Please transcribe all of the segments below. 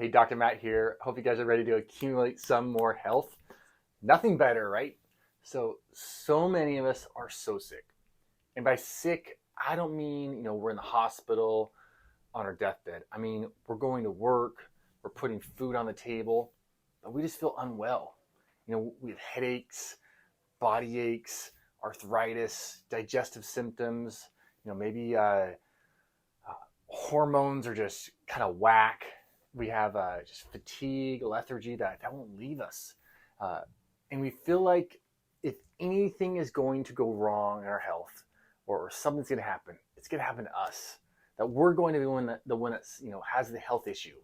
Hey, Dr. Matt here. Hope you guys are ready to accumulate some more health. Nothing better, right? So many of us are so sick. And by sick, I don't mean, we're in the hospital on our deathbed. I mean, we're going to work, we're putting food on the table, but we just feel unwell. We have headaches, body aches, arthritis, digestive symptoms, maybe hormones are just kind of whack. We have just fatigue, lethargy that won't leave us. And we feel like if anything is going to go wrong in our health or something's going to happen, it's going to happen to us. That we're going to be the one that's, has the health issue.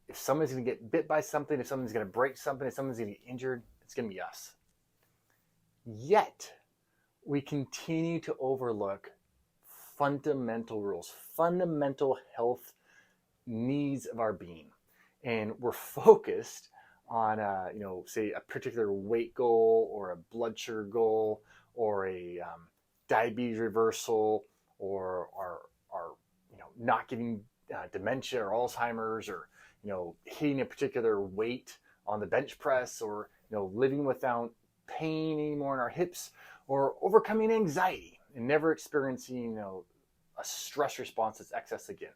If someone's going to get bit by something, if someone's going to break something, if someone's going to get injured, it's going to be us. Yet, we continue to overlook fundamental rules, fundamental health needs of our being. And we're focused on, say a particular weight goal or a blood sugar goal or a diabetes reversal or not getting dementia or Alzheimer's or, hitting a particular weight on the bench press or, living without pain anymore in our hips or overcoming anxiety and never experiencing, a stress response that's excess again.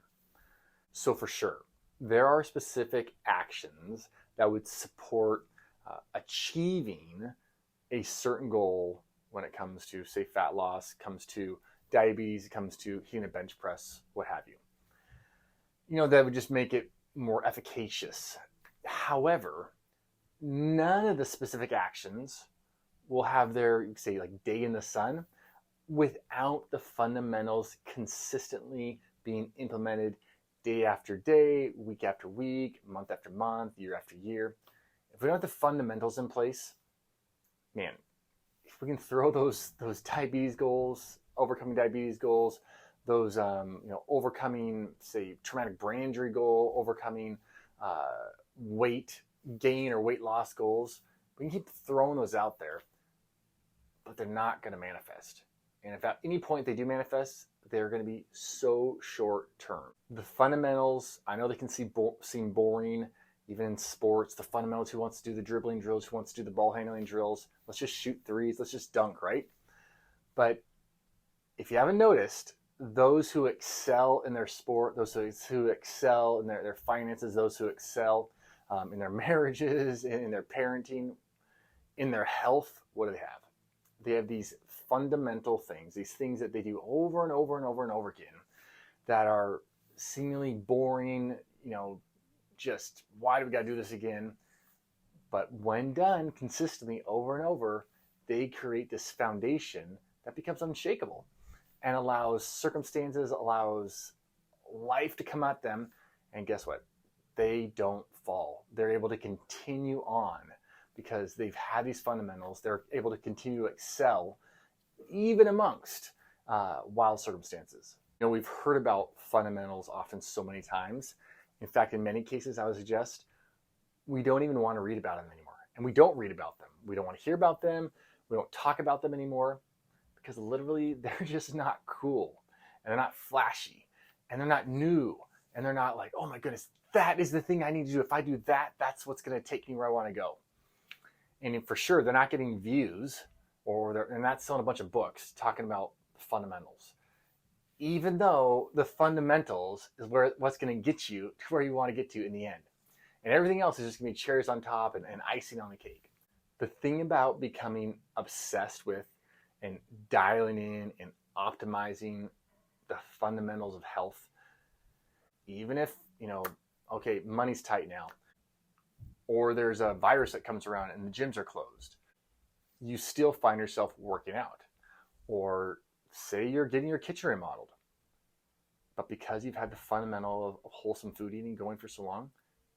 So for sure, there are specific actions that would support achieving a certain goal when it comes to, say, fat loss, comes to diabetes, comes to hitting a bench press, what have you. That would just make it more efficacious. However, none of the specific actions will have their, say, like day in the sun without the fundamentals consistently being implemented day after day, week after week, month after month, year after year. If we don't have the fundamentals in place, man, if we can throw those diabetes goals, overcoming diabetes goals, those overcoming, say, traumatic brain injury goal, overcoming weight gain or weight loss goals, we can keep throwing those out there, but they're not going to manifest. And if at any point they do manifest, they're going to be so short term. The fundamentals, I know they can seem boring, even in sports. The fundamentals, who wants to do the dribbling drills, who wants to do the ball handling drills, let's just shoot threes, let's just dunk, right? But if you haven't noticed, those who excel in their sport, those who excel in their finances, those who excel in their marriages, in their parenting, in their health, what do they have? They have these fundamental things, these things that they do over and over and over and over again that are seemingly boring, just why do we got to do this again? But when done consistently over and over, they create this foundation that becomes unshakable and allows circumstances, allows life to come at them. And guess what? They don't fall. They're able to continue on because they've had these fundamentals. They're able to continue to excel even amongst wild circumstances. We've heard about fundamentals often so many times. In fact, in many cases, I would suggest we don't even want to read about them anymore. And we don't read about them. We don't want to hear about them. We don't talk about them anymore because literally they're just not cool and they're not flashy and they're not new and they're not like, oh my goodness, that is the thing I need to do. If I do that, that's what's going to take me where I want to go. And for sure, they're not getting views or they're not selling a bunch of books talking about fundamentals. Even though the fundamentals is what's going to get you to where you want to get to in the end. And everything else is just going to be cherries on top and icing on the cake. The thing about becoming obsessed with and dialing in and optimizing the fundamentals of health, even if, okay, money's tight now, or there's a virus that comes around and the gyms are closed, you still find yourself working out. Or say you're getting your kitchen remodeled, but because you've had the fundamental of wholesome food eating going for so long,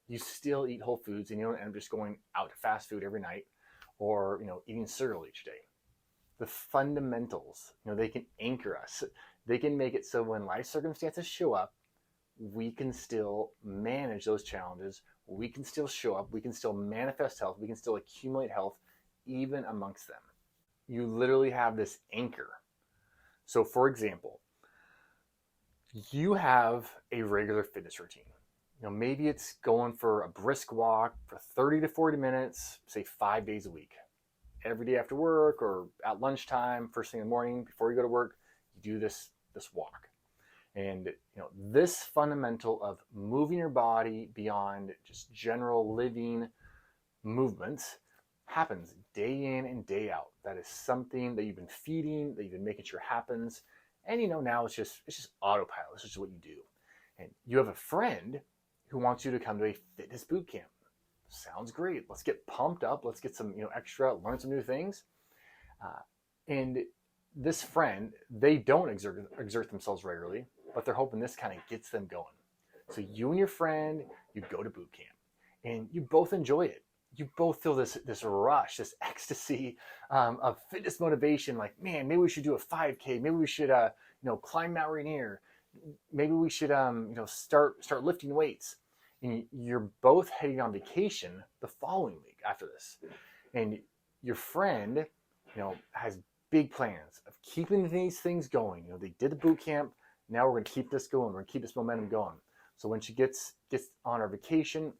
you still eat whole foods and you don't end up just going out to fast food every night or, eating cereal each day. The fundamentals, they can anchor us. They can make it so when life circumstances show up, we can still manage those challenges. We can still show up. We can still manifest health. We can still accumulate health even amongst them. You literally have this anchor. So for example, you have a regular fitness routine. Maybe it's going for a brisk walk for 30 to 40 minutes, say 5 days a week. Every day after work or at lunchtime, first thing in the morning, before you go to work, you do this walk. And this fundamental of moving your body beyond just general living movements happens day in and day out. That is something that you've been feeding, that you've been making sure happens. And now it's just autopilot. It's just what you do. And you have a friend who wants you to come to a fitness boot camp. Sounds great. Let's get pumped up. Let's get some extra, learn some new things. And this friend, they don't exert themselves regularly, but they're hoping this kind of gets them going. So you and your friend, you go to boot camp, and you both enjoy it. You both feel this rush, this ecstasy of fitness motivation. Like, man, maybe we should do a 5K. Maybe we should climb Mount Rainier. Maybe we should start lifting weights. And you're both heading on vacation the following week after this, and your friend has big plans of keeping these things going. They did the boot camp. Now we're going to keep this going. We're going to keep this momentum going. So when she gets on our vacation,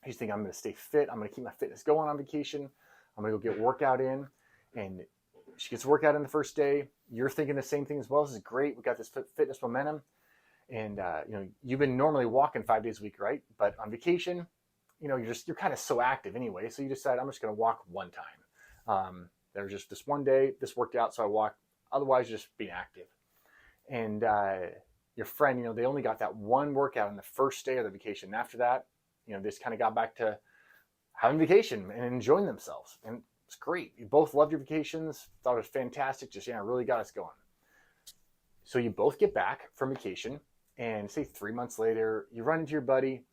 she's thinking, I'm going to stay fit. I'm going to keep my fitness going on vacation. I'm going to go get workout in. And she gets workout in the first day. You're thinking the same thing as well. This is great. We got this fitness momentum. And you've been normally walking 5 days a week, right? But on vacation, you're kind of so active anyway. So you decide, I'm just going to walk one time. There was just this one day, this worked out, so I walked. Otherwise, just being active. And your friend, they only got that one workout on the first day of the vacation. And after that, they just kind of got back to having vacation and enjoying themselves. And it's great. You both loved your vacations, thought it was fantastic. Just, really got us going. So you both get back from vacation, and say 3 months later, you run into your buddy.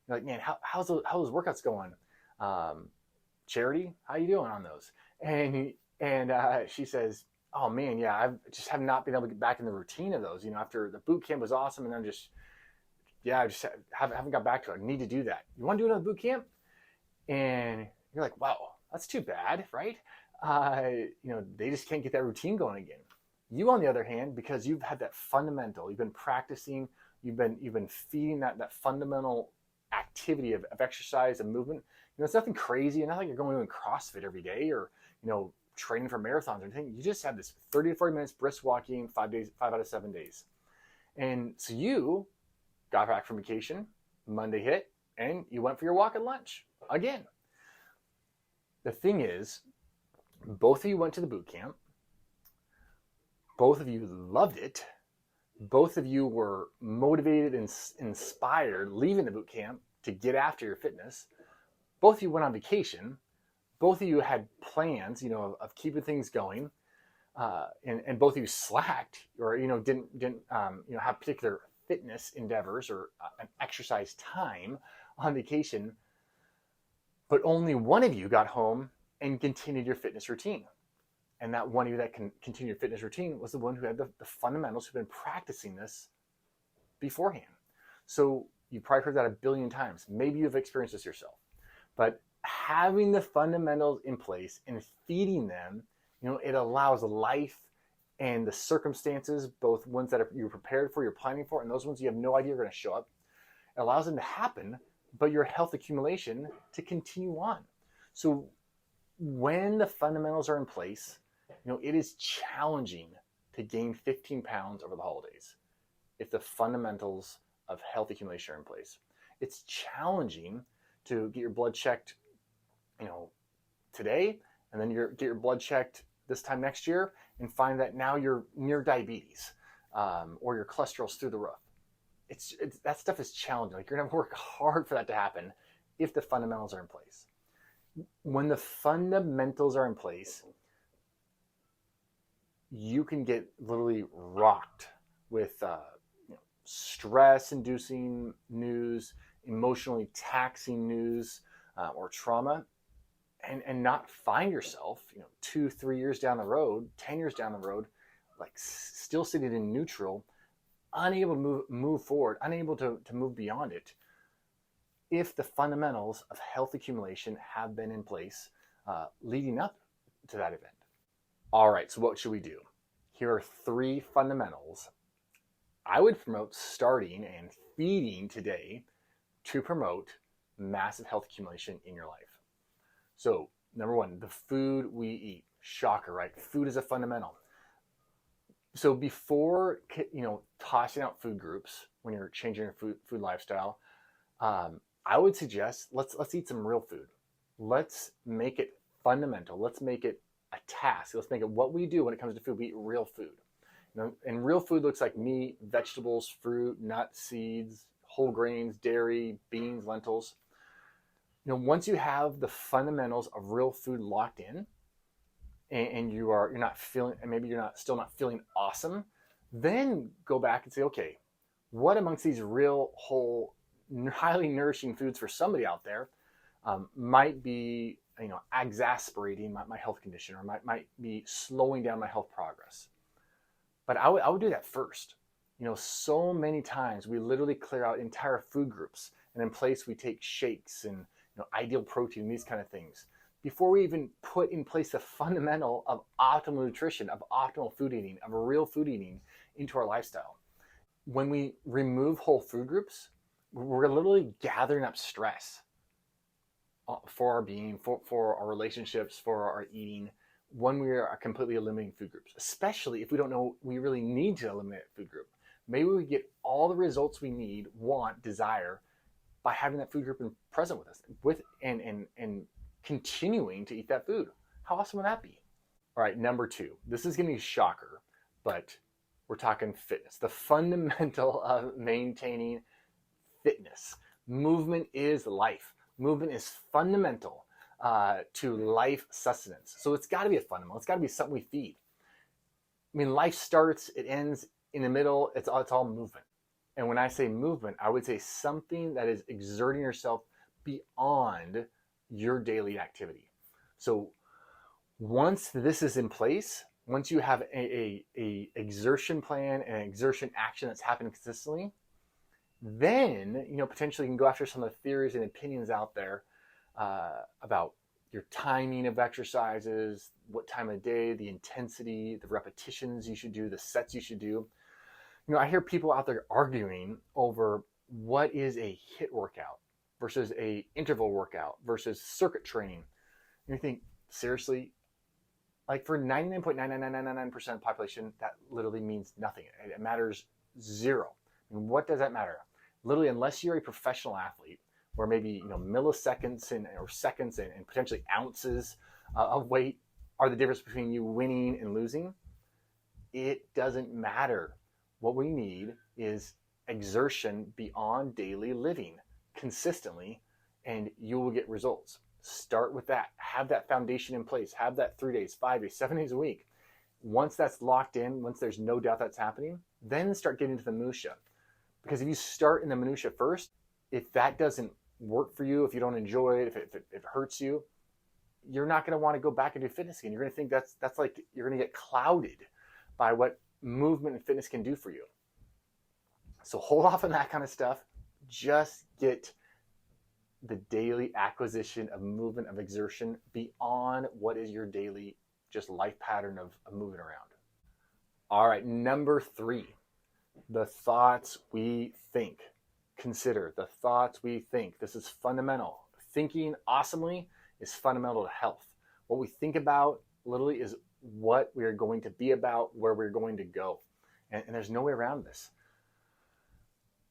You're like, man, how's those workouts going? Charity, how you doing on those? And she says, oh man, yeah, I just have not been able to get back in the routine of those. After the boot camp was awesome, and then I just haven't got back to it. I need to do that. You want to do another boot camp? And you're like, wow, that's too bad, right? They just can't get that routine going again. You, on the other hand, because you've had that fundamental, you've been practicing, you've been feeding that fundamental activity of exercise and movement. It's nothing crazy. It's not like you're going to CrossFit every day or training for marathons or anything. You just have this 30 to 40 minutes brisk walking 5 out of 7 days. And so you got back from vacation, Monday hit, and you went for your walk at lunch again. The thing is, both of you went to the boot camp. Both of you loved it. Both of you were motivated and inspired leaving the boot camp to get after your fitness. Both of you went on vacation. Both of you had plans, of keeping things going, and both of you slacked or didn't have particular fitness endeavors or an exercise time on vacation. But only one of you got home and continued your fitness routine. And that one of you that can continue your fitness routine was the one who had the fundamentals, who've been practicing this beforehand. So you probably heard that a billion times. Maybe you've experienced this yourself. But having the fundamentals in place and feeding them, it allows life and the circumstances, both ones that you're prepared for, you're planning for, and those ones you have no idea are going to show up. It allows them to happen, but your health accumulation to continue on. So when the fundamentals are in place, it is challenging to gain 15 pounds over the holidays if the fundamentals of health accumulation are in place. It's challenging to get your blood checked, today, and then get your blood checked this time next year and find that now you're near diabetes, or your cholesterol's through the roof. It's that stuff is challenging. Like, you're gonna work hard for that to happen if the fundamentals are in place. When the fundamentals are in place, you can get literally rocked with stress-inducing news, emotionally taxing news, or trauma, and not find yourself 2-3 years down the road, 10 years down the road, like still sitting in neutral, unable to move forward, unable to move beyond it, if the fundamentals of health accumulation have been in place leading up to that event. All right, so what should we do? Here are 3 fundamentals I would promote starting and feeding today to promote massive health accumulation in your life. So, number one, the food we eat. Shocker, right? Food is a fundamental. So before, tossing out food groups when you're changing your food lifestyle, I would suggest let's eat some real food. Let's make it fundamental. Let's make it a task. Let's make it what we do when it comes to food. We eat real food. And real food looks like meat, vegetables, fruit, nuts, seeds, whole grains, dairy, beans, lentils. Once you have the fundamentals of real food locked in, and you're not feeling, and maybe you're still not feeling awesome, then go back and say, okay, what amongst these real, whole, highly nourishing foods for somebody out there might be, exasperating my health condition, or might be slowing down my health progress. But I would do that first. So many times we literally clear out entire food groups, and in place we take shakes and ideal protein, these kind of things, before we even put in place the fundamental of optimal nutrition, of optimal food eating, of real food eating into our lifestyle. When we remove whole food groups, we're literally gathering up stress for our being, for our relationships, for our eating, when we are completely eliminating food groups, especially if we don't know we really need to eliminate a food group. Maybe we get all the results we need, want, desire by having that food group present with us, and continuing to eat that food. How awesome would that be? All right, number two. This is going to be a shocker, but we're talking fitness. The fundamental of maintaining fitness. Movement is life. Movement is fundamental to life sustenance. So it's got to be a fundamental. It's got to be something we feed. I mean, life starts, it ends, in the middle, it's all movement. And when I say movement, I would say something that is exerting yourself beyond your daily activity. So once this is in place, once you have a exertion plan and an exertion action that's happening consistently, then potentially you can go after some of the theories and opinions out there about your timing of exercises, what time of day, the intensity, the repetitions you should do, the sets you should do. I hear people out there arguing over what is a HIIT workout versus a interval workout versus circuit training. And you think, seriously? Like, for 99.99999% of the population, that literally means nothing. It matters zero. And what does that matter? Literally, unless you're a professional athlete, where maybe milliseconds or seconds and potentially ounces of weight are the difference between you winning and losing, it doesn't matter. What we need is exertion beyond daily living consistently, and you will get results. Start with that. Have that foundation in place. Have that 3 days, 5 days, 7 days a week. Once that's locked in, once there's no doubt that's happening, then start getting into the minutia. Because if you start in the minutia first, if that doesn't work for you, if you don't enjoy it, if it hurts you, you're not going to want to go back and do fitness again. You're going to think that's like you're going to get clouded by what movement and fitness can do for you. So hold off on that kind of stuff. Just get the daily acquisition of movement, of exertion beyond what is your daily just life pattern of moving around. All right, number three, the thoughts we think. Consider the thoughts we think. This is fundamental. Thinking awesomely is fundamental to health. What we think about literally is what we are going to be about, where we're going to go. And there's no way around this.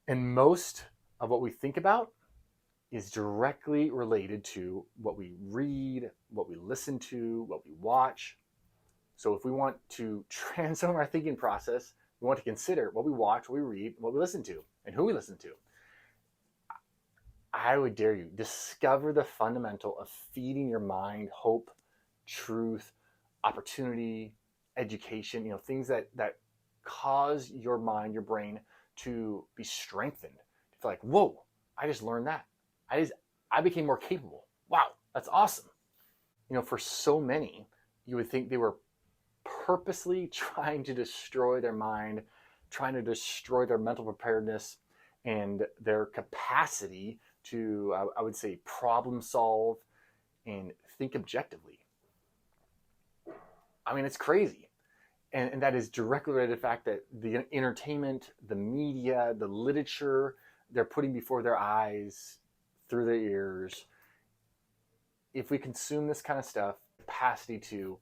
And most of what we think about is directly related to what we read, what we listen to, what we watch. So if we want to transform our thinking process, we want to consider what we watch, what we read, what we listen to, and who we listen to. I would dare you, discover the fundamental of feeding your mind hope, truth, opportunity, education, things that cause your mind, your brain to be strengthened. To feel like, whoa, I just learned that. I became more capable. Wow, that's awesome. For so many, you would think they were purposely trying to destroy their mind, trying to destroy their mental preparedness and their capacity to, I would say, problem solve and think objectively. I mean, it's crazy. And that is directly related to the fact that the entertainment, the media, the literature, they're putting before their eyes, through their ears. If we consume this kind of stuff, capacity to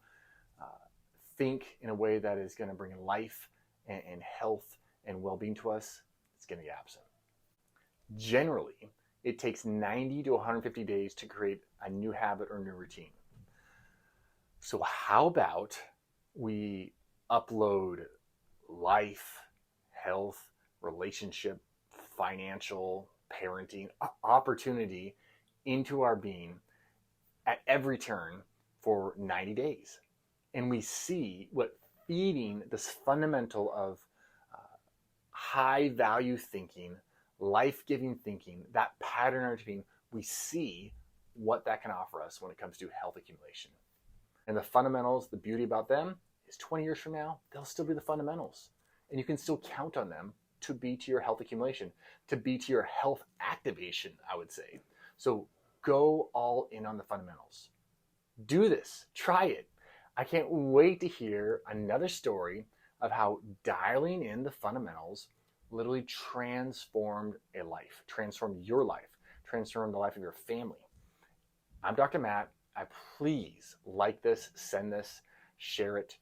think in a way that is going to bring life and health and well-being to us, it's going to be absent. Generally, it takes 90 to 150 days to create a new habit or new routine. So how about we upload life, health, relationship, financial, parenting, opportunity into our being at every turn for 90 days. And we see what feeding this fundamental of high value thinking, life-giving thinking, that pattern of being, we see what that can offer us when it comes to health accumulation. And the fundamentals, the beauty about them is 20 years from now, they'll still be the fundamentals. And you can still count on them to be to your health accumulation, to be to your health activation, I would say. So go all in on the fundamentals. Do this, try it. I can't wait to hear another story of how dialing in the fundamentals literally transformed a life, transformed your life, transformed the life of your family. I'm Dr. Matt. Please like this, send this, share it,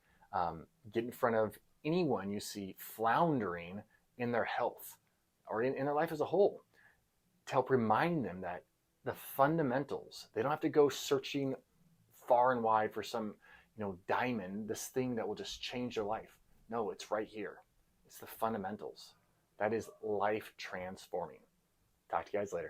get in front of anyone you see floundering in their health or in their life as a whole, to help remind them that the fundamentals, they don't have to go searching far and wide for some diamond, this thing that will just change their life. No, it's right here. It's the fundamentals. That is life transforming. Talk to you guys later.